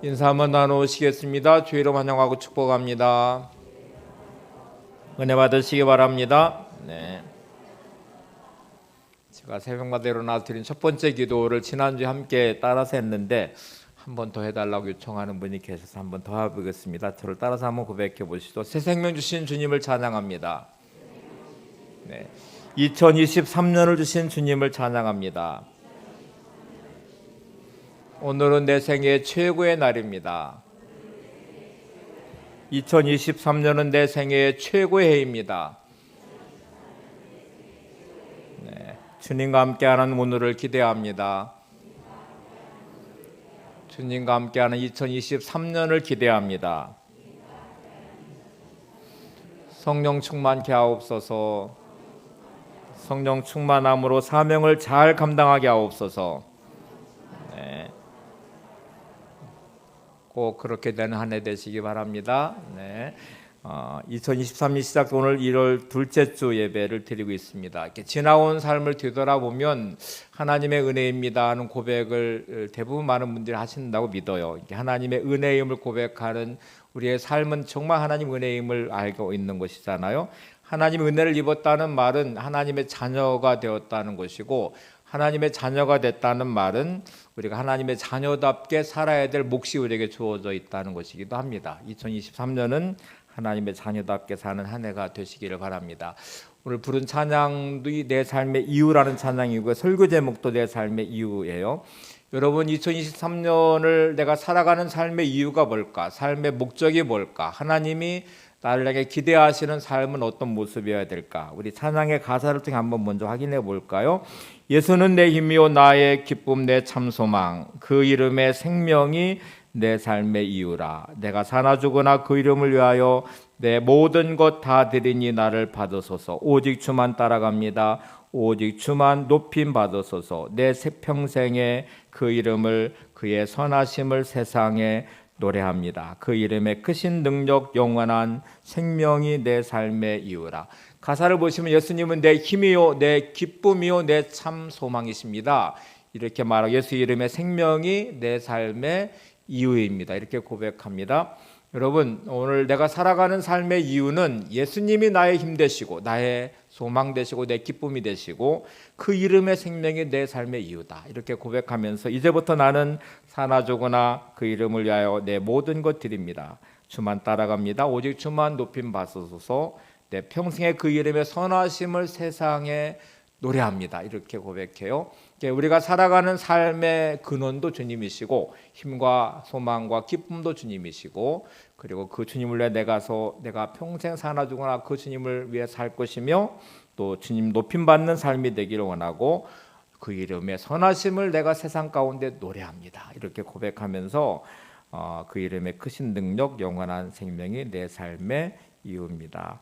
인사 한번 나누시겠습니다. 주 이름 환영하고 축복합니다. 은혜 받으시기 바랍니다. 네. 제가 새벽마다 일어나서 드린 첫 번째 기도를 지난주에 함께 따라서 했는데 한 번 더 해달라고 요청하는 분이 계셔서 한 번 더 해보겠습니다. 저를 따라서 한번 고백해 보시죠. 새 생명 주신 주님을 찬양합니다. 네. 2023년을 주신 주님을 찬양합니다. 오늘은 내 생애 최고의 날입니다. 2023년은 내 생애의 최고의 해입니다. 네, 주님과 함께하는 오늘을 기대합니다. 주님과 함께하는 2023년을 기대합니다. 성령 충만케 하옵소서. 성령 충만함으로 사명을 잘 감당하게 하옵소서. 네. 꼭 그렇게 되는 한 해 되시기 바랍니다. 네. 2023년 시작 오늘 1월 둘째 주 예배를 드리고 있습니다. 이렇게 지나온 삶을 뒤돌아보면 하나님의 은혜입니다 하는 고백을 대부분 많은 분들이 하신다고 믿어요. 이렇게 하나님의 은혜임을 고백하는 우리의 삶은 정말 하나님 은혜임을 알고 있는 것이잖아요. 하나님 은혜를 입었다는 말은 하나님의 자녀가 되었다는 것이고, 하나님의 자녀가 됐다는 말은 우리가 하나님의 자녀답게 살아야 될 몫이 우리에게 주어져 있다는 것이기도 합니다. 2023년은 하나님의 자녀답게 사는 한 해가 되시기를 바랍니다. 오늘 부른 찬양도 내 삶의 이유라는 찬양이고요. 설교 제목도 내 삶의 이유예요. 여러분, 2023년을 내가 살아가는 삶의 이유가 뭘까? 삶의 목적이 뭘까? 하나님이 나를 향해 기대하시는 삶은 어떤 모습이어야 될까? 우리 찬양의 가사를 통해 한번 먼저 확인해 볼까요? 예수는 내 힘이요 나의 기쁨 내 참소망, 그 이름의 생명이 내 삶의 이유라. 내가 사나 죽으나 그 이름을 위하여 내 모든 것 다 드리니 나를 받으소서. 오직 주만 따라갑니다. 오직 주만 높임 받으소서. 내 평생에 그 이름을, 그의 선하심을 세상에 노래합니다. 그 이름의 크신 능력 영원한 생명이 내 삶의 이유라. 가사를 보시면 예수님은 내 힘이요 내 기쁨이요 내 참 소망이십니다. 이렇게 말하고 예수 이름의 생명이 내 삶의 이유입니다. 이렇게 고백합니다. 여러분, 오늘 내가 살아가는 삶의 이유는 예수님이 나의 힘 되시고 나의 소망 되시고 내 기쁨이 되시고 그 이름의 생명이 내 삶의 이유다. 이렇게 고백하면서 이제부터 나는 사나 죽으나 그 이름을 위하여 내 모든 것 드립니다. 주만 따라갑니다. 오직 주만 높임 받으소서. 내 평생에 그 이름의 선하심을 세상에 노래합니다. 이렇게 고백해요. 우리가 살아가는 삶의 근원도 주님이시고 힘과 소망과 기쁨도 주님이시고, 그리고 그 주님을 위해 내가 평생 사나 죽으나 그 주님을 위해 살 것이며, 또 주님 높임 받는 삶이 되기를 원하고 그 이름의 선하심을 내가 세상 가운데 노래합니다. 이렇게 고백하면서 그 이름의 크신 능력 영원한 생명이 내 삶의 이유입니다.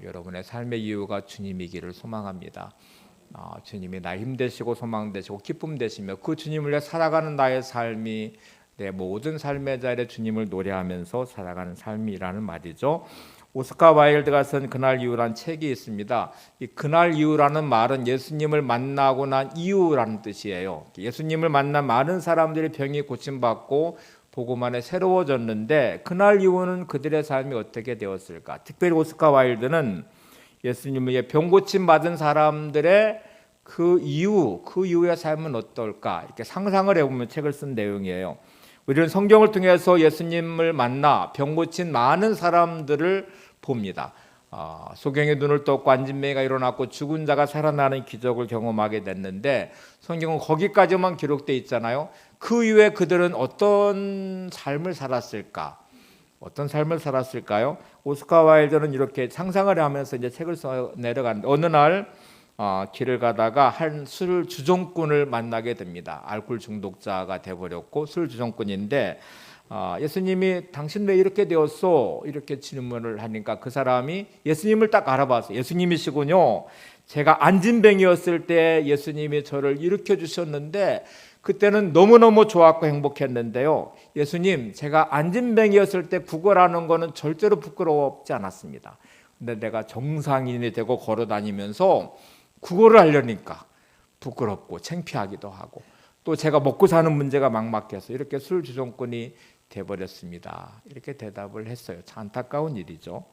여러분의 삶의 이유가 주님이기를 소망합니다. 주님이 나의 힘 되시고 소망 되시고 기쁨 되시며 그 주님을 위해 살아가는 나의 삶이 내 모든 삶의 자리에 주님을 노래하면서 살아가는 삶이라는 말이죠. 오스카 와일드가 쓴 그날 이후라는 책이 있습니다. 이 그날 이후라는 말은 예수님을 만나고 난 이후라는 뜻이에요. 예수님을 만난 많은 사람들이 병이 고침받고 복음안에 새로워졌는데 그날 이후는 그들의 삶이 어떻게 되었을까? 특별히 오스카 와일드는 예수님에게 병 고침 받은 사람들의 그 이후의 삶은 어떨까? 이렇게 상상을 해보면 책을 쓴 내용이에요. 우리는 성경을 통해서 예수님을 만나 병 고친 많은 사람들을 봅니다. 소경의 눈을 떴고 안진뱅이가 일어났고 죽은 자가 살아나는 기적을 경험하게 됐는데 성경은 거기까지만 기록되어 있잖아요. 그 이후에 그들은 어떤 삶을 살았을까? 어떤 삶을 살았을까요? 오스카 와일드는 이렇게 상상을 하면서 이제 책을 써 내려가는데 어느 날 길을 가다가 한 술 주정꾼을 만나게 됩니다. 알코올 중독자가 돼버렸고 술 주정꾼인데 예수님이 당신 왜 이렇게 되었어? 이렇게 질문을 하니까 그 사람이 예수님을 딱 알아봤어요. 예수님이시군요. 제가 안진뱅이였을 때 예수님이 저를 일으켜 주셨는데 그때는 너무너무 좋았고 행복했는데요. 예수님, 제가 안진뱅이였을 때 구걸하는 거는 절대로 부끄럽지 않았습니다. 근데 내가 정상인이 되고 걸어 다니면서 구걸을 하려니까 부끄럽고 창피하기도 하고 또 제가 먹고 사는 문제가 막막해서 이렇게 술 주정꾼이 돼버렸습니다. 이렇게 대답을 했어요. 참 안타까운 일이죠.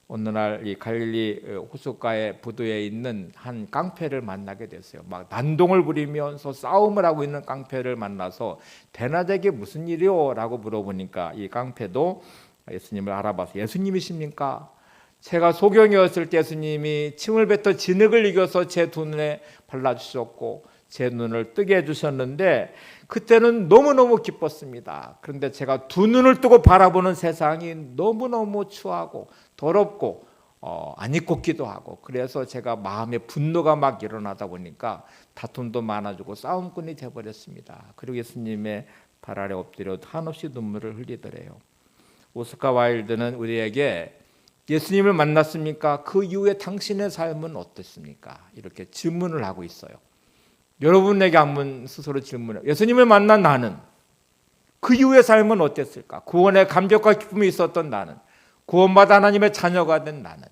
어느 날 이 갈릴리 호숫가의 부두에 있는 한 깡패를 만나게 됐어요. 막 난동을 부리면서 싸움을 하고 있는 깡패를 만나서 대낮에게 무슨 일이요? 라고 물어보니까 이 깡패도 예수님을 알아봐서 예수님이십니까? 제가 소경이었을 때 예수님이 침을 뱉어 진흙을 이겨서 제 두 눈에 발라주셨고 제 눈을 뜨게 해주셨는데 그때는 너무너무 기뻤습니다. 그런데 제가 두 눈을 뜨고 바라보는 세상이 너무너무 추하고 더럽고 안 입고 기도하고 그래서 제가 마음에 분노가 막 일어나다 보니까 다툼도 많아지고 싸움꾼이 돼버렸습니다. 그리고 예수님의 발 아래 엎드려 한없이 눈물을 흘리더래요. 오스카 와일드는 우리에게 예수님을 만났습니까? 그 이후에 당신의 삶은 어땠습니까? 이렇게 질문을 하고 있어요. 여러분에게 한번 스스로 질문해요. 예수님을 만난 나는 그 이후의 삶은 어땠을까? 구원의 감격과 기쁨이 있었던 나는, 구원받아 하나님의 자녀가 된 나는,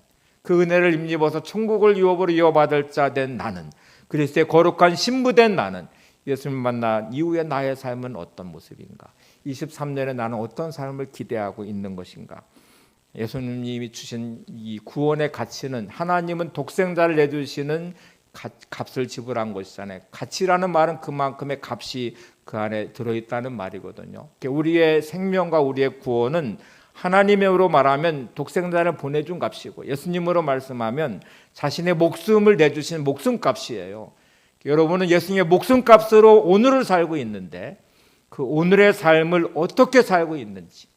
그 은혜를 힘입어서 천국을 유업으로 이어받을 자 된 나는, 그리스도의 거룩한 신부 된 나는, 예수님을 만난 이후의 나의 삶은 어떤 모습인가? 23년에 나는 어떤 삶을 기대하고 있는 것인가? 예수님이 주신 이 구원의 가치는 하나님은 독생자를 내주시는 값을 지불한 것이잖아요. 가치라는 말은 그만큼의 값이 그 안에 들어있다는 말이거든요. 우리의 생명과 우리의 구원은 하나님으로 말하면 독생자를 보내준 값이고 예수님으로 말씀하면 자신의 목숨을 내주신 목숨값이에요. 여러분은 예수님의 목숨값으로 오늘을 살고 있는데 그 오늘의 삶을 어떻게 살고 있는지,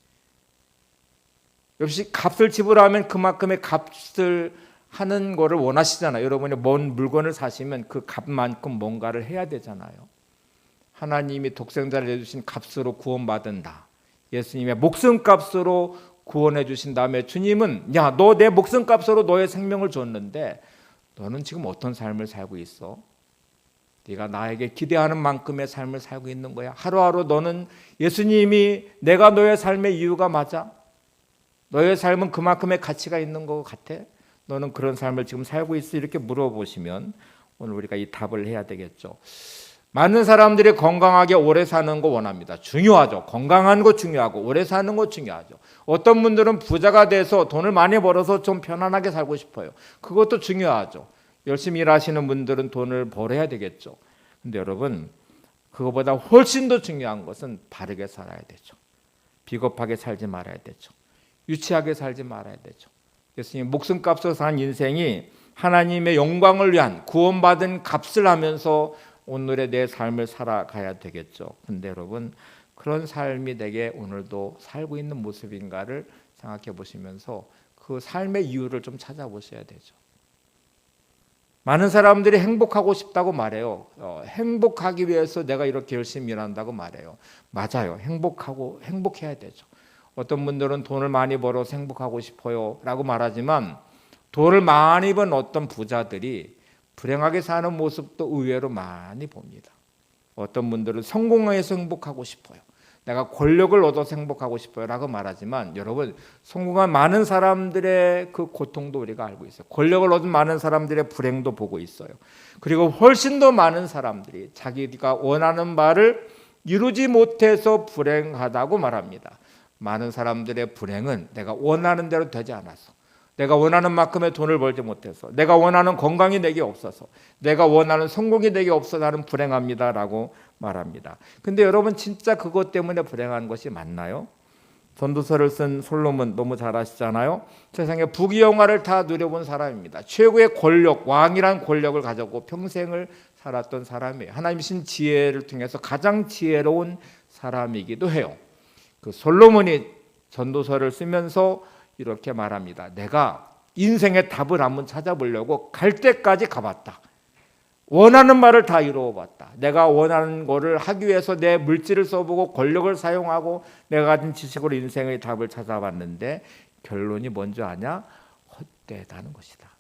역시 값을 지불하면 그만큼의 값을 하는 거를 원하시잖아요. 여러분이 뭔 물건을 사시면 그 값만큼 뭔가를 해야 되잖아요. 하나님이 독생자를 내주신 값으로 구원받은다. 예수님의 목숨값으로 구원해 주신 다음에 주님은 야, 너 내 목숨값으로 너의 생명을 줬는데 너는 지금 어떤 삶을 살고 있어? 네가 나에게 기대하는 만큼의 삶을 살고 있는 거야. 하루하루 너는 예수님이 내가 너의 삶의 이유가 맞아? 너의 삶은 그만큼의 가치가 있는 것 같아? 너는 그런 삶을 지금 살고 있어? 이렇게 물어보시면 오늘 우리가 이 답을 해야 되겠죠. 많은 사람들이 건강하게 오래 사는 거 원합니다. 중요하죠. 건강한 거 중요하고 오래 사는 거 중요하죠. 어떤 분들은 부자가 돼서 돈을 많이 벌어서 좀 편안하게 살고 싶어요. 그것도 중요하죠. 열심히 일하시는 분들은 돈을 벌어야 되겠죠. 근데 여러분, 그거보다 훨씬 더 중요한 것은 바르게 살아야 되죠. 비겁하게 살지 말아야 되죠. 유치하게 살지 말아야 되죠. 예수님 목숨값으로 산 인생이 하나님의 영광을 위한 구원받은 값을 하면서 오늘의 내 삶을 살아가야 되겠죠. 근데 여러분, 그런 삶이 내게 오늘도 살고 있는 모습인가를 생각해 보시면서 그 삶의 이유를 좀 찾아보셔야 되죠. 많은 사람들이 행복하고 싶다고 말해요. 행복하기 위해서 내가 이렇게 열심히 일한다고 말해요. 맞아요. 행복해야 되죠. 어떤 분들은 돈을 많이 벌어서 행복하고 싶어요 라고 말하지만 돈을 많이 번 어떤 부자들이 불행하게 사는 모습도 의외로 많이 봅니다. 어떤 분들은 성공해서 행복하고 싶어요. 내가 권력을 얻어서 행복하고 싶어요 라고 말하지만 여러분, 성공한 많은 사람들의 그 고통도 우리가 알고 있어요. 권력을 얻은 많은 사람들의 불행도 보고 있어요. 그리고 훨씬 더 많은 사람들이 자기가 원하는 바를 이루지 못해서 불행하다고 말합니다. 많은 사람들의 불행은 내가 원하는 대로 되지 않아서, 내가 원하는 만큼의 돈을 벌지 못해서, 내가 원하는 건강이 내게 없어서, 내가 원하는 성공이 내게 없어서 나는 불행합니다 라고 말합니다. 근데 여러분, 진짜 그것 때문에 불행한 것이 맞나요? 전도서를 쓴 솔로몬 너무 잘 아시잖아요. 세상의 부귀영화를 다 누려본 사람입니다. 최고의 권력, 왕이란 권력을 가지고 평생을 살았던 사람이에요. 하나님 신 지혜를 통해서 가장 지혜로운 사람이기도 해요. 그 솔로몬이 전도서를 쓰면서 이렇게 말합니다. 내가 인생의 답을 한번 찾아보려고 갈 때까지 가봤다. 원하는 말을 다 이루어봤다. 내가 원하는 거를 하기 위해서 내 물질을 써보고 권력을 사용하고 내가 가진 지식으로 인생의 답을 찾아봤는데 결론이 뭔지 아냐? 헛되다는 것이다.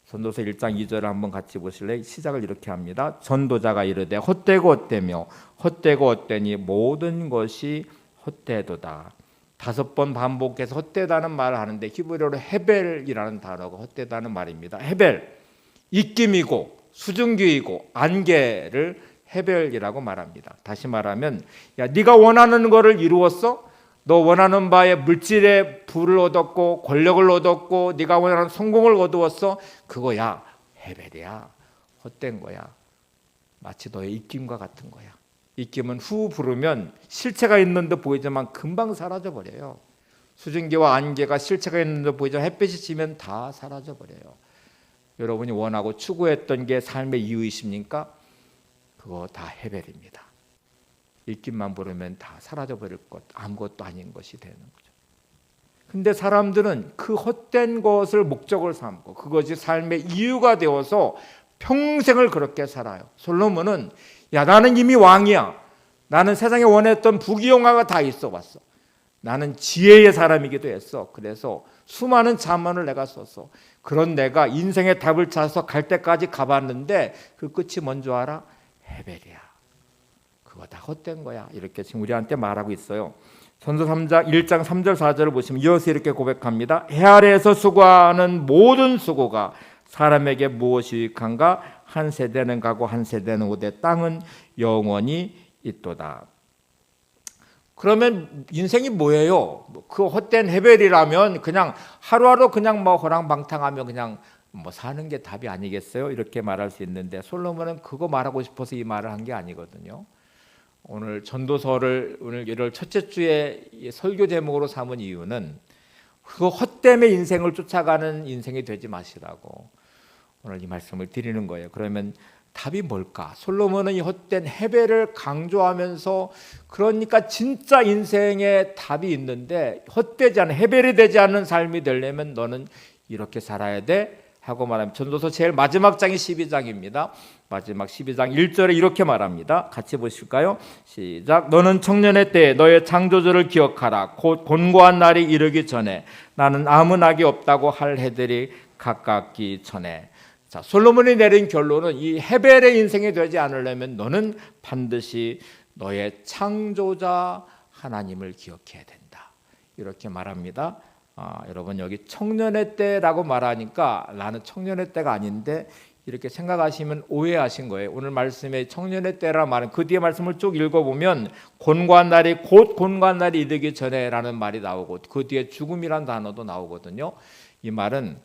전도서 1장 2절을 한번 같이 보실래요? 시작을 이렇게 합니다. 전도자가 이르되 헛되고 헛되며 헛되고 헛되니 모든 것이 헛되도다. 5번 반복해서 헛되다는 말을 하는데 히브리어로 헤벨이라는 단어가 헛되다는 말입니다. 헤벨, 입김이고 수증기이고 안개를 헤벨이라고 말합니다. 다시 말하면 야 네가 원하는 거를 이루었어? 너 원하는 바에 물질의 부를 얻었고 권력을 얻었고 네가 원하는 성공을 거두었어? 그거야 헤벨이야. 헛된 거야. 마치 너의 입김과 같은 거야. 입김은 후 부르면 실체가 있는 듯 보이지만 금방 사라져 버려요. 수증기와 안개가 실체가 있는 듯 보이지만 햇빛이 지면 다 사라져 버려요. 여러분이 원하고 추구했던 게 삶의 이유이십니까? 그거 다 헤벨입니다. 입김만 부르면 다 사라져 버릴 것, 아무것도 아닌 것이 되는 거죠. 근데 사람들은 그 헛된 것을 목적을 삼고 그것이 삶의 이유가 되어서 평생을 그렇게 살아요. 솔로몬은 야 나는 이미 왕이야. 나는 세상에 원했던 부귀영화가 다 있어 봤어. 나는 지혜의 사람이기도 했어. 그래서 수많은 잠언을 내가 썼어. 그런 내가 인생의 답을 찾아서 갈 때까지 가봤는데 그 끝이 뭔 줄 알아? 헤벨이야. 그거 다 헛된 거야. 이렇게 지금 우리한테 말하고 있어요. 전서 3장 1장 3절 4절을 보시면 이어서 이렇게 고백합니다. 해 아래에서 수고하는 모든 수고가 사람에게 무엇이 유익한가? 한 세대는 가고 한 세대는 오되 땅은 영원히 있도다. 그러면 인생이 뭐예요? 그 헛된 헤벨이라면 그냥 하루하루 그냥 뭐 호랑방탕하며 그냥 뭐 사는 게 답이 아니겠어요? 이렇게 말할 수 있는데 솔로몬은 그거 말하고 싶어서 이 말을 한 게 아니거든요. 오늘 전도서를 오늘 1월 첫째 주에 설교 제목으로 삼은 이유는 그 헛됨의 인생을 쫓아가는 인생이 되지 마시라고 오늘 이 말씀을 드리는 거예요. 그러면 답이 뭘까? 솔로몬은 이 헛된 헤벨을 강조하면서 그러니까 진짜 인생에 답이 있는데 헛되지 않은 헤벨이 되지 않는 삶이 되려면 너는 이렇게 살아야 돼 하고 말하면 전도서 제일 마지막 장이 12장입니다. 마지막 12장 1절에 이렇게 말합니다. 같이 보실까요? 시작. 너는 청년의 때에 너의 창조주를 기억하라. 곧 곤고한 날이 이르기 전에 나는 아무 낙이 없다고 할 해들이 가깝기 전에. 자, 솔로몬이 내린 결론은 이 헤벨의 인생이 되지 않으려면 너는 반드시 너의 창조자 하나님을 기억해야 된다. 이렇게 말합니다. 여러분 여기 청년의 때라고 말하니까 나는 청년의 때가 아닌데 이렇게 생각하시면 오해하신 거예요. 오늘 말씀에 청년의 때라 말은 그 뒤에 말씀을 쭉 읽어보면 곤고한 날이 곧 곤고한 날이 이르기 전에라는 말이 나오고 그 뒤에 죽음이란 단어도 나오거든요. 이 말은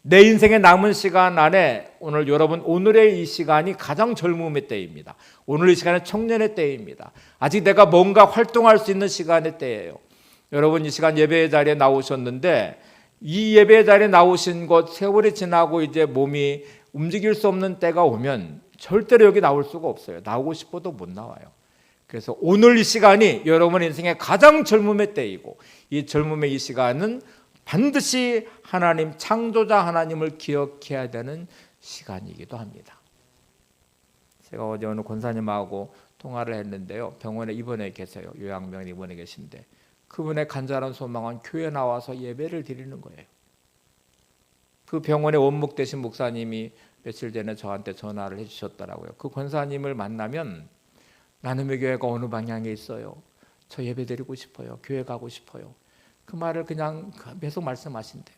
내 인생의 남은 시간 안에 오늘 여러분 오늘의 이 시간이 가장 젊음의 때입니다. 오늘 이 시간은 청년의 때입니다. 아직 내가 뭔가 활동할 수 있는 시간의 때예요. 여러분 이 시간 예배의 자리에 나오셨는데 이 예배의 자리에 나오신 것 세월이 지나고 이제 몸이 움직일 수 없는 때가 오면 절대로 여기 나올 수가 없어요. 나오고 싶어도 못 나와요. 그래서 오늘 이 시간이 여러분 인생의 가장 젊음의 때이고 이 젊음의 이 시간은 반드시 하나님 창조자 하나님을 기억해야 되는 시간이기도 합니다. 제가 어제 오늘 권사님하고 통화를 했는데요. 병원에 입원해 계세요. 요양병원에 입원해 계신데 그분의 간절한 소망은 교회 나와서 예배를 드리는 거예요. 그 병원의 원목 되신 목사님이 며칠 전에 저한테 전화를 해주셨더라고요. 그 권사님을 만나면 나눔의 교회가 어느 방향에 있어요. 저 예배 드리고 싶어요. 교회 가고 싶어요. 그 말을 그냥 계속 말씀하신대요.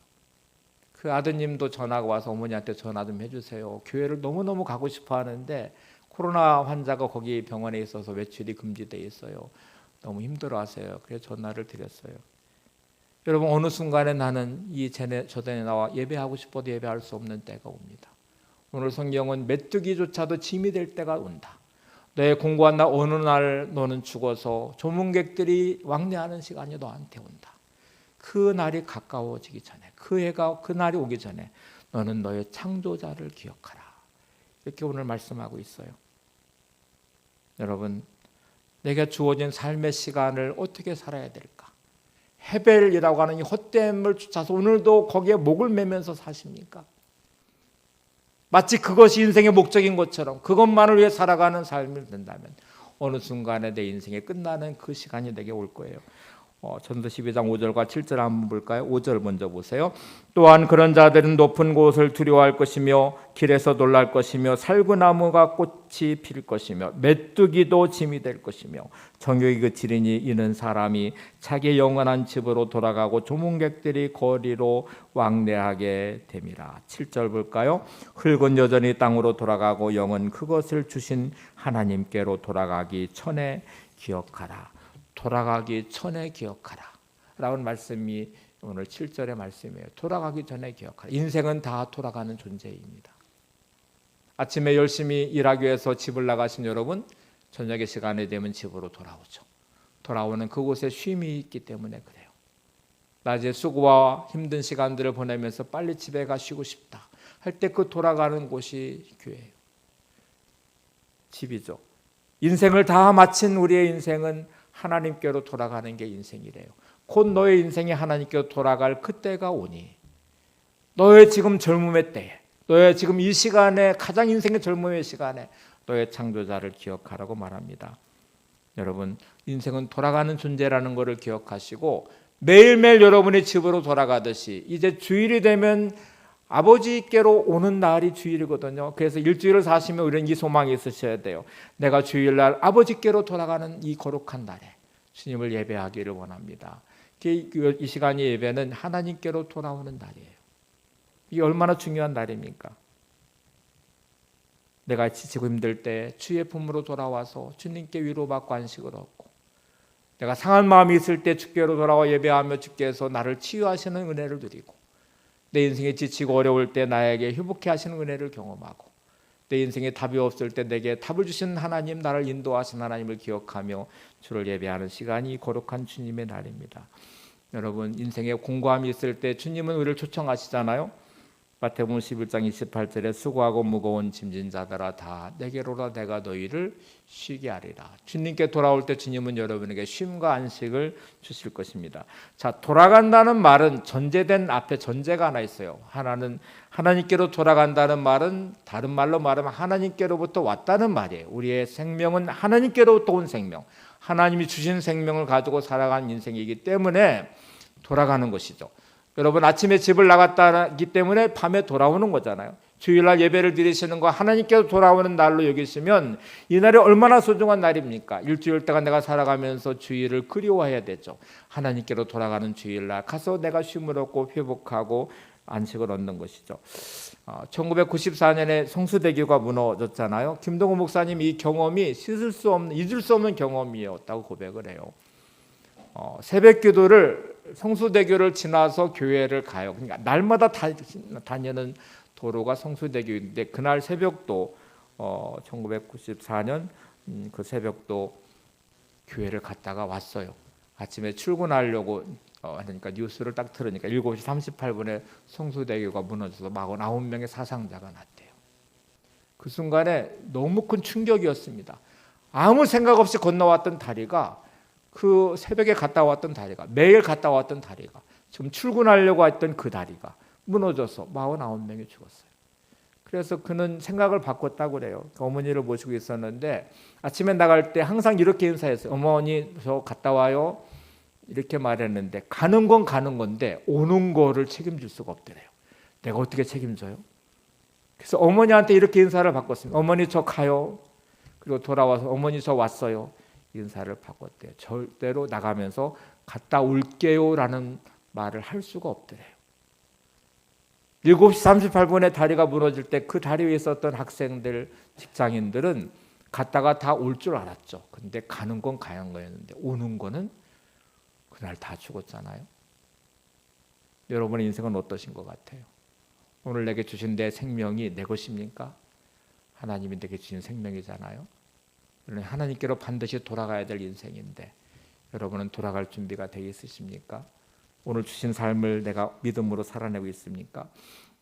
그 아드님도 전화가 와서 어머니한테 전화 좀 해주세요. 교회를 너무너무 가고 싶어 하는데 코로나 환자가 거기 병원에 있어서 외출이 금지되어 있어요. 너무 힘들어하세요. 그래서 전화를 드렸어요. 여러분 어느 순간에 나는 이 저전에 나와 예배하고 싶어도 예배할 수 없는 때가 옵니다. 오늘 성경은 메뚜기조차도 짐이 될 때가 온다. 너의 공고한 날 어느 날 너는 죽어서 조문객들이 왕래하는 시간이 너한테 온다. 그 날이 가까워지기 전에 그 날이 오기 전에 너는 너의 창조자를 기억하라. 이렇게 오늘 말씀하고 있어요. 여러분 내게 주어진 삶의 시간을 어떻게 살아야 될까? 헤벨이라고 하는 이 헛됨을 쫓아서 오늘도 거기에 목을 매면서 사십니까? 마치 그것이 인생의 목적인 것처럼 그것만을 위해 살아가는 삶이 된다면 어느 순간에 내 인생이 끝나는 그 시간이 내게 올 거예요. 전서 12장 5절과 7절 한번 볼까요? 5절 먼저 보세요. 또한 그런 자들은 높은 곳을 두려워할 것이며 길에서 놀랄 것이며 살구나무가 꽃이 필 것이며 메뚜기도 짐이 될 것이며 정욕이 그치리니 이는 사람이 자기 영원한 집으로 돌아가고 조문객들이 거리로 왕래하게 됨이라. 7절 볼까요? 흙은 여전히 땅으로 돌아가고 영은 그것을 주신 하나님께로 돌아가기 전에 기억하라. 돌아가기 전에 기억하라 라는 말씀이 오늘 7절의 말씀이에요. 돌아가기 전에 기억하라. 인생은 다 돌아가는 존재입니다. 아침에 열심히 일하기 위해서 집을 나가신 여러분, 저녁의 시간이 되면 집으로 돌아오죠. 돌아오는 그곳에 쉼이 있기 때문에 그래요. 낮에 수고와 힘든 시간들을 보내면서 빨리 집에 가 쉬고 싶다 할 때 그 돌아가는 곳이 교회예요. 집이죠. 인생을 다 마친 우리의 인생은 하나님께로 돌아가는 게 인생이래요. 곧 너의 인생이 하나님께로 돌아갈 그때가 오니 너의 지금 젊음의 때에, 너의 지금 이 시간에, 가장 인생의 젊음의 시간에 너의 창조자를 기억하라고 말합니다. 여러분, 인생은 돌아가는 존재라는 것을 기억하시고 매일매일 여러분이 집으로 돌아가듯이 이제 주일이 되면 아버지께로 오는 날이 주일이거든요. 그래서 일주일을 사시면 우리는 이 소망이 있으셔야 돼요. 내가 주일날 아버지께로 돌아가는 이 거룩한 날에 주님을 예배하기를 원합니다. 이 시간의 예배는 하나님께로 돌아오는 날이에요. 이게 얼마나 중요한 날입니까? 내가 지치고 힘들 때 주의 품으로 돌아와서 주님께 위로받고 안식을 얻고, 내가 상한 마음이 있을 때 주께로 돌아와 예배하며 주께서 나를 치유하시는 은혜를 누리고, 내 인생에 지치고 어려울 때 나에게 회복해 하시는 은혜를 경험하고, 내 인생에 답이 없을 때 내게 답을 주신 하나님, 나를 인도하신 하나님을 기억하며 주를 예배하는 시간이 거룩한 주님의 날입니다. 여러분, 인생에 공고함이 있을 때 주님은 우리를 초청하시잖아요. 마태복음 11장 28절에 수고하고 무거운 짐진 자들아 다 내게로라 내가 너희를 쉬게 하리라. 주님께 돌아올 때 주님은 여러분에게 쉼과 안식을 주실 것입니다. 자, 돌아간다는 말은 전제된 앞에 전제가 하나 있어요. 하나는 하나님께로 돌아간다는 말은 다른 말로 말하면 하나님께로부터 왔다는 말이에요. 우리의 생명은 하나님께로부터 온 생명, 하나님이 주신 생명을 가지고 살아가는 인생이기 때문에 돌아가는 것이죠. 여러분, 아침에 집을 나갔다기 때문에 밤에 돌아오는 거잖아요. 주일날 예배를 드리시는 거 하나님께서 돌아오는 날로 여기시면 이 날이 얼마나 소중한 날입니까? 일주일 동안 내가 살아가면서 주일을 그리워해야 되죠. 하나님께로 돌아가는 주일날 가서 내가 쉼을 얻고 회복하고 안식을 얻는 것이죠. 1994년에 성수대교가 무너졌잖아요. 김동호 목사님이 이 경험이 잊을 수 없는 경험이었다고 고백을 해요. 새벽 기도를 성수대교를 지나서 교회를 가요. 그러니까 날마다 다니는 도로가 성수대교인데 그날 새벽도 1994년 그 새벽도 교회를 갔다가 왔어요. 아침에 출근하려고 하니까 뉴스를 딱 들으니까 7시 38분에 성수대교가 무너져서 49명의 사상자가 났대요. 그 순간에 너무 큰 충격이었습니다. 아무 생각 없이 건너왔던 다리가, 그 새벽에 갔다 왔던 다리가, 매일 갔다 왔던 다리가, 지금 출근하려고 했던 그 다리가 무너져서 49명이 죽었어요. 그래서 그는 생각을 바꿨다고 그래요. 어머니를 모시고 있었는데 아침에 나갈 때 항상 이렇게 인사했어요. 어머니 저 갔다 와요. 이렇게 말했는데 가는 건 가는 건데 오는 거를 책임질 수가 없더래요. 내가 어떻게 책임져요? 그래서 어머니한테 이렇게 인사를 바꿨습니다. 어머니 저 가요. 그리고 돌아와서 어머니 저 왔어요. 인사를 바꿨대요. 절대로 나가면서 갔다 올게요 라는 말을 할 수가 없더래요. 7시 38분에 다리가 무너질 때 그 다리 위에 있었던 학생들, 직장인들은 갔다가 다 올 줄 알았죠. 근데 가는 건 가는 거였는데 오는 거는 그날 다 죽었잖아요. 여러분의 인생은 어떠신 것 같아요? 오늘 내게 주신 내 생명이 내 것입니까? 하나님이 내게 주신 생명이잖아요. 하나님께로 반드시 돌아가야 될 인생인데 여러분은 돌아갈 준비가 되어 있으십니까? 오늘 주신 삶을 내가 믿음으로 살아내고 있습니까?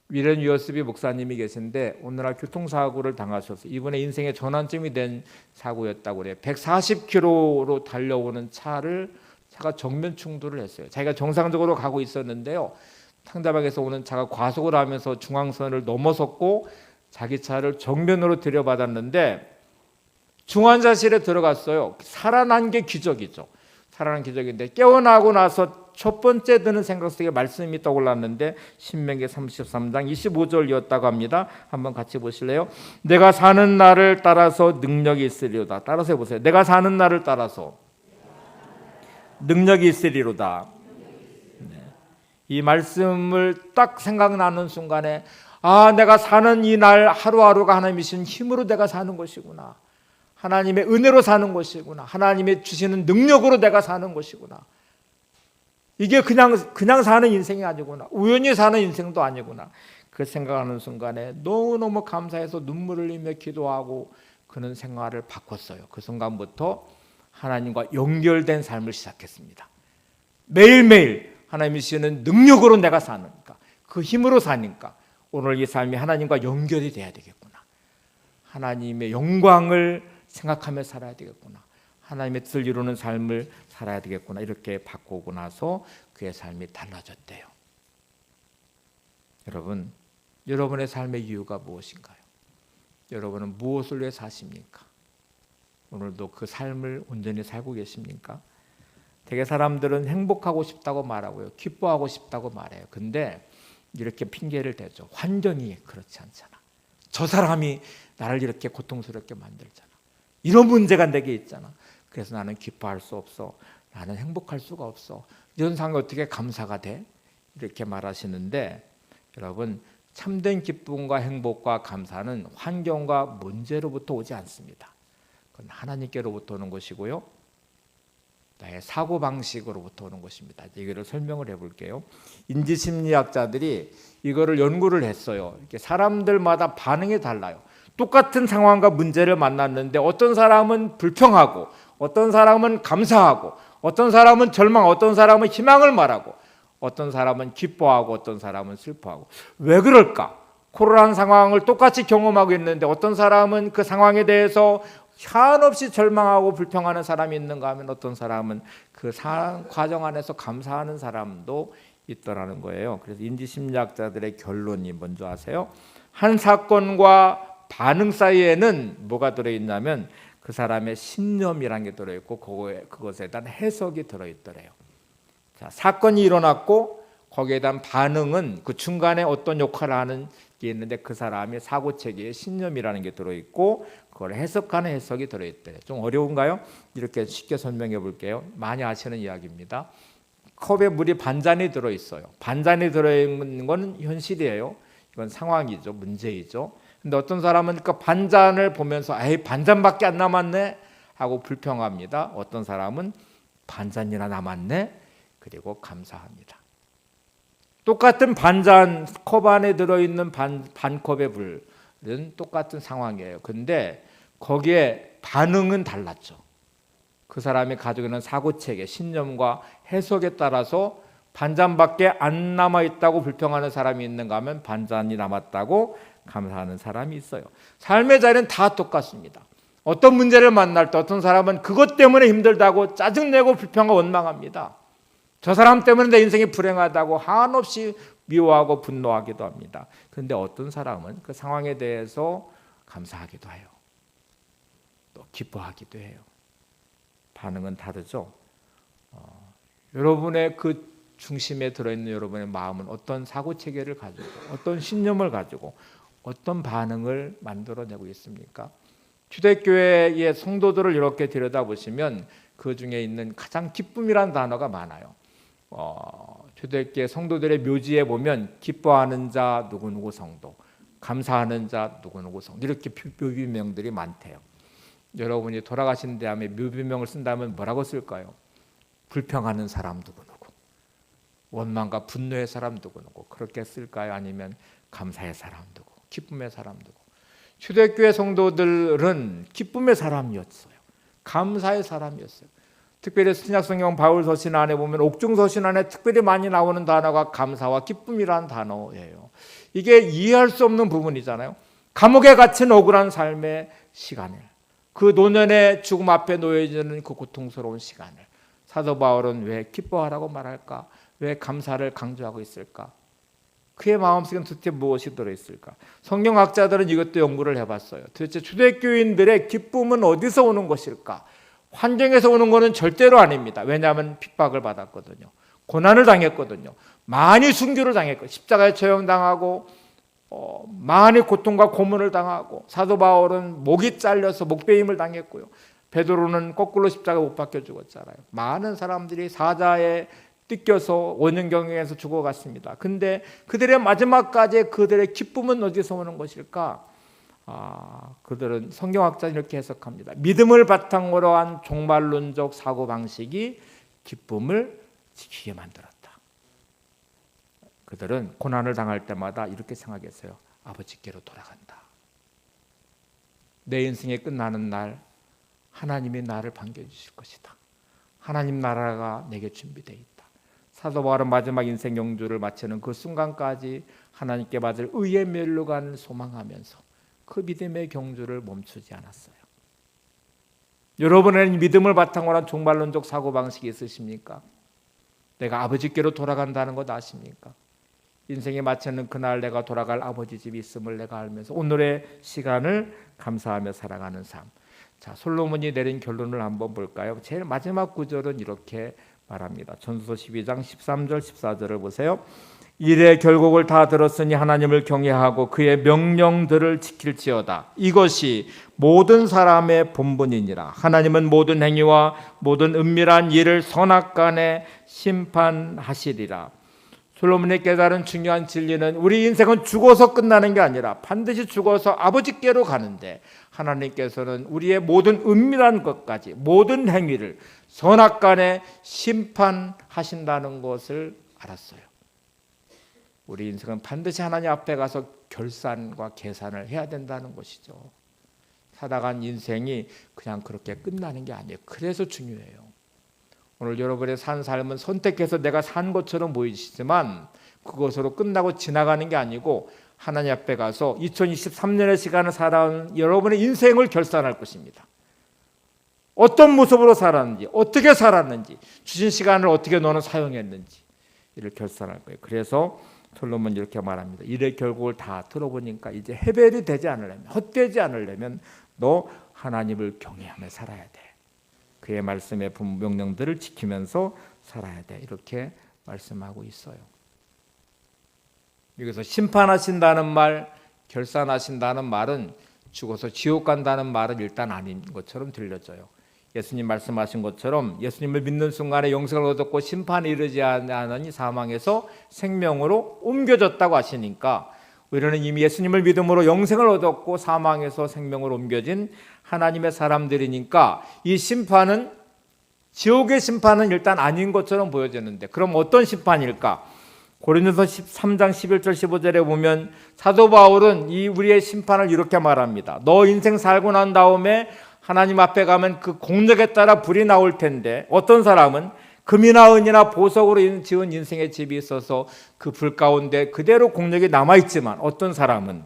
위렌 유어스비 목사님이 계신데 오늘날 교통사고를 당하셔서 이번에 인생의 전환점이 된 사고였다고 그래요. 140km로 달려오는 차가 정면 충돌을 했어요. 자기가 정상적으로 가고 있었는데요. 상대방에서 오는 차가 과속을 하면서 중앙선을 넘어섰고 자기 차를 정면으로 들여받았는데 중환자실에 들어갔어요. 살아난 게 기적이죠. 살아난 기적인데 깨어나고 나서 첫 번째 드는 생각 속에 말씀이 떠올랐는데 신명기 33장 25절이었다고 합니다. 한번 같이 보실래요? 내가 사는 날을 따라서 능력이 있으리로다. 따라서 해보세요. 내가 사는 날을 따라서 능력이 있으리로다. 네. 이 말씀을 딱 생각나는 순간에 내가 사는 이 날 하루하루가 하나님이 주신 힘으로 내가 사는 것이구나. 하나님의 은혜로 사는 것이구나. 하나님의 주시는 능력으로 내가 사는 것이구나. 이게 그냥 사는 인생이 아니구나. 우연히 사는 인생도 아니구나. 그 생각하는 순간에 너무너무 감사해서 눈물을 흘리며 기도하고 그는 생활을 바꿨어요. 그 순간부터 하나님과 연결된 삶을 시작했습니다. 매일매일 하나님이 주시는 능력으로 내가 사니까, 그 힘으로 사니까 오늘 이 삶이 하나님과 연결이 돼야 되겠구나. 하나님의 영광을 생각하며 살아야 되겠구나. 하나님의 뜻을 이루는 삶을 살아야 되겠구나. 이렇게 바꾸고 나서 그의 삶이 달라졌대요. 여러분, 여러분의 삶의 이유가 무엇인가요? 여러분은 무엇을 위해 사십니까? 오늘도 그 삶을 온전히 살고 계십니까? 되게 사람들은 행복하고 싶다고 말하고요. 기뻐하고 싶다고 말해요. 근데 이렇게 핑계를 대죠. 환경이 그렇지 않잖아. 저 사람이 나를 이렇게 고통스럽게 만들잖아. 이런 문제가 내게 있잖아. 그래서 나는 기뻐할 수 없어. 나는 행복할 수가 없어. 이런 상황이 어떻게 감사가 돼? 이렇게 말하시는데 여러분, 참된 기쁨과 행복과 감사는 환경과 문제로부터 오지 않습니다. 그건 하나님께로부터 오는 것이고요. 나의 사고방식으로부터 오는 것입니다. 이거를 설명을 해볼게요. 인지심리학자들이 이거를 연구를 했어요. 이렇게 사람들마다 반응이 달라요. 똑같은 상황과 문제를 만났는데 어떤 사람은 불평하고 어떤 사람은 감사하고 어떤 사람은 절망, 어떤 사람은 희망을 말하고 어떤 사람은 기뻐하고 어떤 사람은 슬퍼하고. 왜 그럴까? 코로나 상황을 똑같이 경험하고 있는데 어떤 사람은 그 상황에 대해서 한없이 절망하고 불평하는 사람이 있는가 하면 어떤 사람은 그 과정 안에서 감사하는 사람도 있더라는 거예요. 그래서 인지심리학자들의 결론이 뭔지 아세요? 한 사건과 반응 사이에는 뭐가 들어있냐면 그 사람의 신념이라는 게 들어있고 그것에 대한 해석이 들어있더래요. 자, 사건이 일어났고 거기에 대한 반응은 그 중간에 어떤 역할을 하는 게 있는데 그 사람의 사고체계에 신념이라는 게 들어있고 그걸 해석하는 해석이 들어있대요. 좀 어려운가요? 이렇게 쉽게 설명해 볼게요. 많이 아시는 이야기입니다. 컵에 물이 반잔이 들어있어요. 반잔이 들어있는 건 현실이에요. 이건 상황이죠. 문제이죠. 근데 어떤 사람은 그 반잔을 보면서 반잔밖에 안 남았네 하고 불평합니다. 어떤 사람은 반잔이나 남았네 그리고 감사합니다. 똑같은 반잔 컵 안에 들어있는 반컵의 물은 똑같은 상황이에요. 근데 거기에 반응은 달랐죠. 그 사람이 가지고 있는 사고체계, 신념과 해석에 따라서 반잔밖에 안 남아있다고 불평하는 사람이 있는가 하면 반잔이 남았다고 감사하는 사람이 있어요. 삶의 자리는 다 똑같습니다. 어떤 문제를 만날 때 어떤 사람은 그것 때문에 힘들다고 짜증내고 불평하고 원망합니다. 저 사람 때문에 내 인생이 불행하다고 한없이 미워하고 분노하기도 합니다. 그런데 어떤 사람은 그 상황에 대해서 감사하기도 해요. 또 기뻐하기도 해요. 반응은 다르죠. 여러분의 그 중심에 들어있는 여러분의 마음은 어떤 사고체계를 가지고 어떤 신념을 가지고 어떤 반응을 만들어내고 있습니까? 초대교회의 성도들을 이렇게 들여다보시면 그 중에 있는 가장 기쁨이라는 단어가 많아요. 초대교회 성도들의 묘지에 보면 기뻐하는 자 누구누구 성도, 감사하는 자 누구누구 성도 이렇게 묘비명들이 많대요. 여러분이 돌아가신 다음에 묘비명을 쓴다면 뭐라고 쓸까요? 불평하는 사람 누구누구, 원망과 분노의 사람 누구누구 그렇게 쓸까요? 아니면 감사의 사람 누구, 기쁨의 사람 누구? 초대교회 성도들은 기쁨의 사람이었어요. 감사의 사람이었어요. 특별히 신약성경 바울서신 안에 보면 옥중서신 안에 특별히 많이 나오는 단어가 감사와 기쁨이라는 단어예요. 이게 이해할 수 없는 부분이잖아요. 감옥에 갇힌 억울한 삶의 시간을, 그 노년의 죽음 앞에 놓여지는 그 고통스러운 시간을 사도 바울은 왜 기뻐하라고 말할까? 왜 감사를 강조하고 있을까? 그의 마음속에 도대체 무엇이 들어있을까? 성경학자들은 이것도 연구를 해봤어요. 도대체 초대교인들의 기쁨은 어디서 오는 것일까? 환경에서 오는 거는 절대로 아닙니다. 왜냐하면 핍박을 받았거든요. 고난을 당했거든요. 많이 순교를 당했고 십자가에 처형당하고 많이 고통과 고문을 당하고 사도 바울은 목이 잘려서 목베임을 당했고요. 베드로는 거꾸로 십자가 못 박혀 죽었잖아요. 많은 사람들이 사자에 뜯겨서 원인경영에서 죽어갔습니다. 근데 그들의 마지막까지 그들의 기쁨은 어디서 오는 것일까? 그들은 성경학자는 이렇게 해석합니다. 믿음을 바탕으로 한 종말론적 사고방식이 기쁨을 지키게 만들었다. 그들은 고난을 당할 때마다 이렇게 생각했어요. 아버지께로 돌아간다. 내 인생이 끝나는 날 하나님이 나를 반겨주실 것이다. 하나님 나라가 내게 준비되어 있다. 사도 바울은 마지막 인생 영주를 마치는 그 순간까지 하나님께 받을 의의 멸류관을 소망하면서 그 믿음의 경주를 멈추지 않았어요. 여러분에는 믿음을 바탕으로 한 종말론적 사고방식이 있으십니까? 내가 아버지께로 돌아간다는 것 아십니까? 인생에 마치는 그날 내가 돌아갈 아버지 집이 있음을 내가 알면서 오늘의 시간을 감사하며 살아가는 삶. 자, 솔로몬이 내린 결론을 한번 볼까요? 제일 마지막 구절은 이렇게 말합니다. 전수서 12장 13절 14절을 보세요. 일의 결국을 다 들었으니 하나님을 경외하고 그의 명령들을 지킬지어다. 이것이 모든 사람의 본분이니라. 하나님은 모든 행위와 모든 은밀한 일을 선악간에 심판하시리라. 솔로몬이 깨달은 중요한 진리는 우리 인생은 죽어서 끝나는 게 아니라 반드시 죽어서 아버지께로 가는데 하나님께서는 우리의 모든 은밀한 것까지 모든 행위를 선악간에 심판하신다는 것을 알았어요. 우리 인생은 반드시 하나님 앞에 가서 결산과 계산을 해야 된다는 것이죠. 살아간 인생이 그냥 그렇게 끝나는 게 아니에요. 그래서 중요해요. 오늘 여러분의 산 삶은 선택해서 내가 산 것처럼 보이시지만 그것으로 끝나고 지나가는 게 아니고 하나님 앞에 가서 2023년의 시간을 살아온 여러분의 인생을 결산할 것입니다. 어떤 모습으로 살았는지, 어떻게 살았는지, 주신 시간을 어떻게 너는 사용했는지 이를 결산할 거예요. 그래서 솔로몬이 이렇게 말합니다. 일의 결국을 다 들어보니까 이제 해벨이 되지 않으려면, 헛되지 않으려면 너 하나님을 경외하며 살아야 돼. 그의 말씀의 명령들을 지키면서 살아야 돼. 이렇게 말씀하고 있어요. 여기서 심판하신다는 말, 결산하신다는 말은 죽어서 지옥 간다는 말은 일단 아닌 것처럼 들려져요. 예수님 말씀하신 것처럼 예수님을 믿는 순간에 영생을 얻었고 심판에 이르지 않으니 사망에서 생명으로 옮겨졌다고 하시니까 우리는 이미 예수님을 믿음으로 영생을 얻었고 사망에서 생명으로 옮겨진 하나님의 사람들이니까 이 심판은 지옥의 심판은 일단 아닌 것처럼 보여지는데 그럼 어떤 심판일까? 고린도서 13장 11절 15절에 보면 사도 바울은 이 우리의 심판을 이렇게 말합니다. 너 인생 살고 난 다음에 하나님 앞에 가면 그 공력에 따라 불이 나올 텐데 어떤 사람은 금이나 은이나 보석으로 지은 인생의 집이 있어서 그 불 가운데 그대로 공력이 남아있지만 어떤 사람은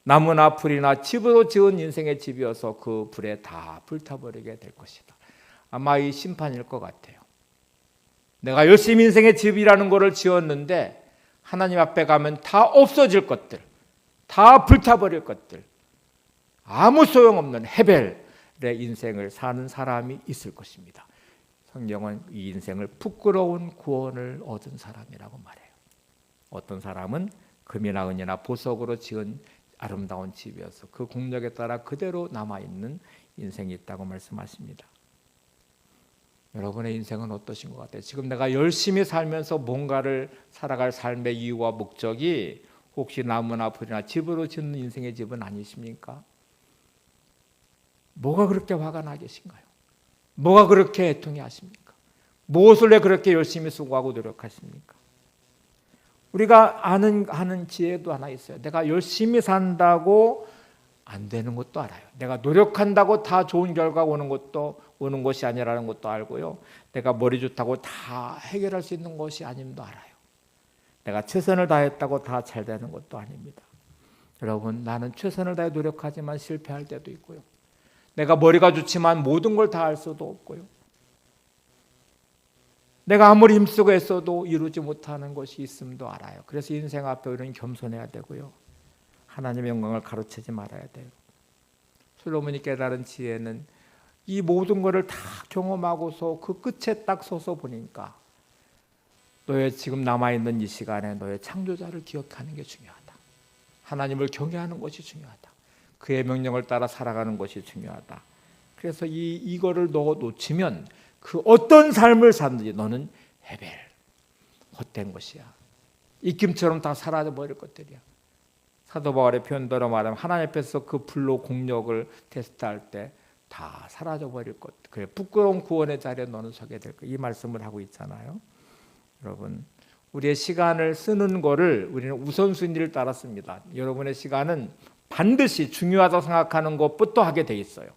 나무나 풀이나 집으로 지은 인생의 집이어서 그 불에 다 불타버리게 될 것이다. 아마 이 심판일 것 같아요. 내가 열심히 인생의 집이라는 것을 지었는데 하나님 앞에 가면 다 없어질 것들, 다 불타버릴 것들, 아무 소용없는 헤벨의 인생을 사는 사람이 있을 것입니다. 성경은 이 인생을 부끄러운 구원을 얻은 사람이라고 말해요. 어떤 사람은 금이나 은이나 보석으로 지은 아름다운 집이어서 그 공력에 따라 그대로 남아있는 인생이 있다고 말씀하십니다. 여러분의 인생은 어떠신 것 같아요? 지금 내가 열심히 살면서 뭔가를 살아갈 삶의 이유와 목적이 혹시 나무나 풀이나 집으로 짓는 인생의 집은 아니십니까? 뭐가 그렇게 화가 나 계신가요? 뭐가 그렇게 애통해 하십니까? 무엇을 왜 그렇게 열심히 수고하고 노력하십니까? 우리가 아는 지혜도 하나 있어요. 내가 열심히 산다고 안 되는 것도 알아요. 내가 노력한다고 다 좋은 결과가 오는 것이 아니라는 것도 알고요. 내가 머리 좋다고 다 해결할 수 있는 것이 아님도 알아요. 내가 최선을 다했다고 다 잘 되는 것도 아닙니다. 여러분, 나는 최선을 다해 노력하지만 실패할 때도 있고요. 내가 머리가 좋지만 모든 걸 다 할 수도 없고요. 내가 아무리 힘쓰고 애써도 이루지 못하는 것이 있음도 알아요. 그래서 인생 앞에 우리는 겸손해야 되고요. 하나님의 영광을 가로채지 말아야 돼요. 솔로몬이 깨달은 지혜는 이 모든 것을 다 경험하고서 그 끝에 딱 서서 보니까 너의 지금 남아있는 이 시간에 너의 창조자를 기억하는 게 중요하다. 하나님을 경외하는 것이 중요하다. 그의 명령을 따라 살아가는 것이 중요하다. 그래서 이거를 너 놓치면 그 어떤 삶을 살든지 너는 헤벨, 헛된 것이야. 입김처럼 다 사라져버릴 것들이야. 사도 바울의 표현대로 말하면 하나님 앞에서 그 불로 공력을 테스트할 때 다 사라져버릴 것. 그래, 부끄러운 구원의 자리에 너는 서게 될 거야. 이 말씀을 하고 있잖아요. 여러분, 우리의 시간을 쓰는 거를 우리는 우선순위를 따라 씁니다. 여러분의 시간은 반드시 중요하다고 생각하는 것부터 하게 돼 있어요.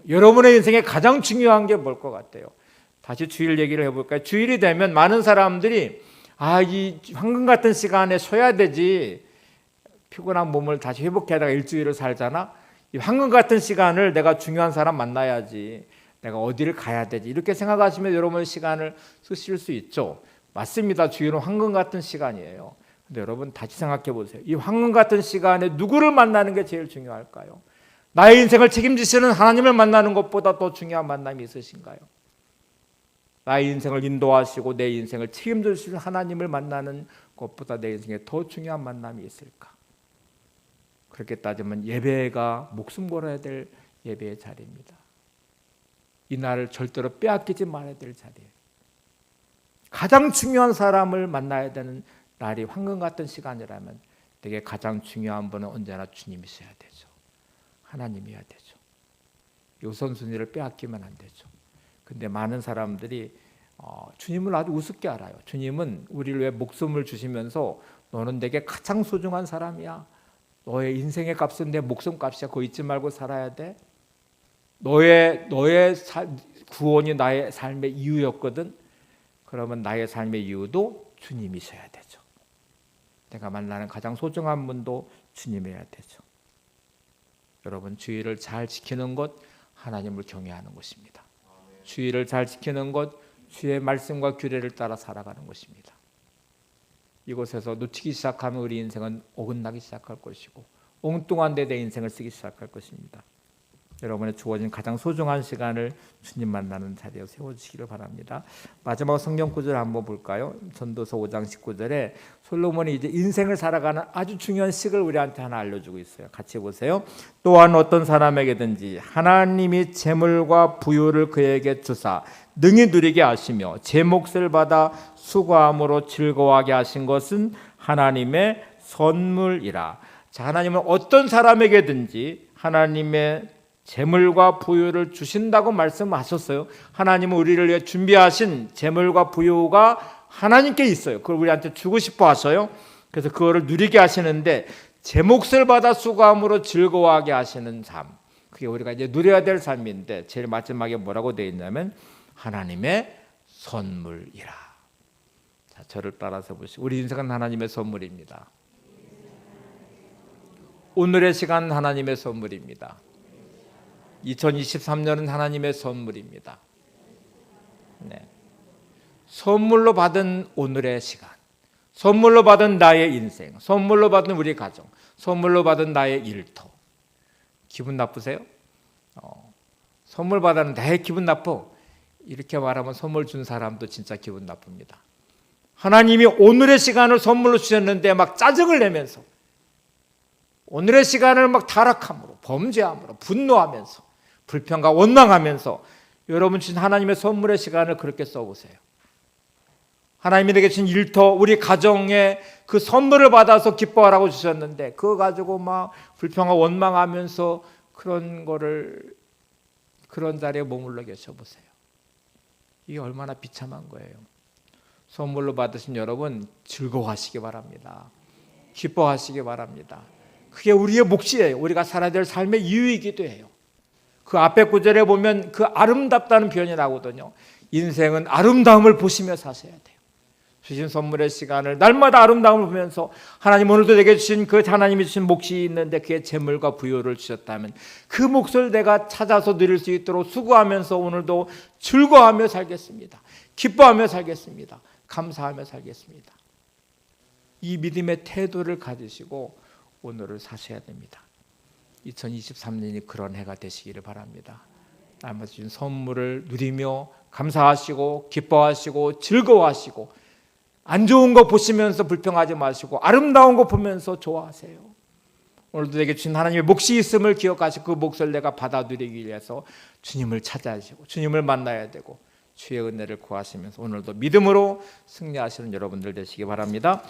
여러분의 인생에 가장 중요한 게 뭘 것 같아요? 다시 주일 얘기를 해볼까요? 주일이 되면 많은 사람들이 이 황금 같은 시간에 쉬어야 되지, 피곤한 몸을 다시 회복하다가 일주일을 살잖아. 이 황금 같은 시간을 내가 중요한 사람 만나야지, 내가 어디를 가야 되지, 이렇게 생각하시면 여러분의 시간을 쓰실 수 있죠. 맞습니다. 주일은 황금 같은 시간이에요. 근데 여러분 다시 생각해 보세요. 이 황금 같은 시간에 누구를 만나는 게 제일 중요할까요? 나의 인생을 책임지시는 하나님을 만나는 것보다 더 중요한 만남이 있으신가요? 나의 인생을 인도하시고 내 인생을 책임져 주시는 하나님을 만나는 것보다 내 인생에 더 중요한 만남이 있을까? 그렇게 따지면 예배가 목숨 걸어야 될 예배의 자리입니다. 이 날을 절대로 빼앗기지 말아야 될 자리예요. 가장 중요한 사람을 만나야 되는 날이 황금 같은 시간이라면 내게 가장 중요한 분은 언제나 주님이셔야 되죠. 하나님이어야 되죠. 우선순위를 빼앗기면 안 되죠. 근데 많은 사람들이 주님을 아주 우습게 알아요. 주님은 우리를 위해 목숨을 주시면서 너는 내게 가장 소중한 사람이야. 너의 인생의 값은 내 목숨값이야. 그거 잊지 말고 살아야 돼. 너의 구원이 나의 삶의 이유였거든. 그러면 나의 삶의 이유도 주님이셔야 되죠. 내가 만나는 가장 소중한 분도 주님이어야 되죠. 여러분, 주의를 잘 지키는 것, 하나님을 경외하는 것입니다. 주의를 잘 지키는 것, 주의 말씀과 규례를 따라 살아가는 것입니다. 이곳에서 놓치기 시작하면 우리 인생은 어긋나기 시작할 것이고 엉뚱한 데 내 인생을 쓰기 시작할 것입니다. 여러분의 주어진 가장 소중한 시간을 주님 만나는 자리에 세워주시기를 바랍니다. 마지막 성경 구절 한번 볼까요? 전도서 5장 19절에 솔로몬이 이제 인생을 살아가는 아주 중요한 식을 우리한테 하나 알려주고 있어요. 같이 보세요. 또한 어떤 사람에게든지 하나님이 재물과 부유를 그에게 주사 능히 누리게 하시며 제 몫을 받아 수고함으로 즐거워하게 하신 것은 하나님의 선물이라. 자, 하나님은 어떤 사람에게든지 하나님의 재물과 부유를 주신다고 말씀하셨어요. 하나님은 우리를 위해 준비하신 재물과 부유가 하나님께 있어요. 그걸 우리한테 주고 싶어 하셔요. 그래서 그거를 누리게 하시는데 제 몫을 받아 수고함으로 즐거워하게 하시는 삶, 그게 우리가 이제 누려야 될 삶인데 제일 마지막에 뭐라고 되어 있냐면 하나님의 선물이라. 자, 저를 따라서 보시고 우리 인생은 하나님의 선물입니다. 오늘의 시간 하나님의 선물입니다. 2023년은 하나님의 선물입니다. 네. 선물로 받은 오늘의 시간, 선물로 받은 나의 인생, 선물로 받은 우리 가정, 선물로 받은 나의 일터. 기분 나쁘세요? 선물 받았는데 내 기분 나빠. 이렇게 말하면 선물 준 사람도 진짜 기분 나쁩니다. 하나님이 오늘의 시간을 선물로 주셨는데 막 짜증을 내면서 오늘의 시간을 막 타락함으로, 범죄함으로, 분노하면서, 불평과 원망하면서 여러분 주신 하나님의 선물의 시간을 그렇게 써보세요. 하나님이 내게 주신 일터, 우리 가정에 그 선물을 받아서 기뻐하라고 주셨는데 그거 가지고 막 불평하고 원망하면서 그런 자리에 머물러 계셔보세요. 이게 얼마나 비참한 거예요. 선물로 받으신 여러분 즐거워하시기 바랍니다. 기뻐하시기 바랍니다. 그게 우리의 몫이에요. 우리가 살아야 될 삶의 이유이기도 해요. 그 앞에 구절에 보면 그 아름답다는 표현이 나오거든요. 인생은 아름다움을 보시며 사셔야 돼요. 주신 선물의 시간을 날마다 아름다움을 보면서 하나님 오늘도 내게 주신 그 하나님이 주신 몫이 있는데 그의 재물과 부유를 주셨다면 그 몫을 내가 찾아서 누릴 수 있도록 수고하면서 오늘도 즐거워하며 살겠습니다. 기뻐하며 살겠습니다. 감사하며 살겠습니다. 이 믿음의 태도를 가지시고 오늘을 사셔야 됩니다. 2023년이 그런 해가 되시기를 바랍니다. 하나님께서 주신 선물을 누리며 감사하시고 기뻐하시고 즐거워하시고 안 좋은 거 보시면서 불평하지 마시고 아름다운 거 보면서 좋아하세요. 오늘도 내게 주신 하나님의 몫이 있음을 기억하시고 그 몫을 내가 받아들이기 위해서 주님을 찾아야시고 주님을 만나야 되고 주의 은혜를 구하시면서 오늘도 믿음으로 승리하시는 여러분들 되시기 바랍니다.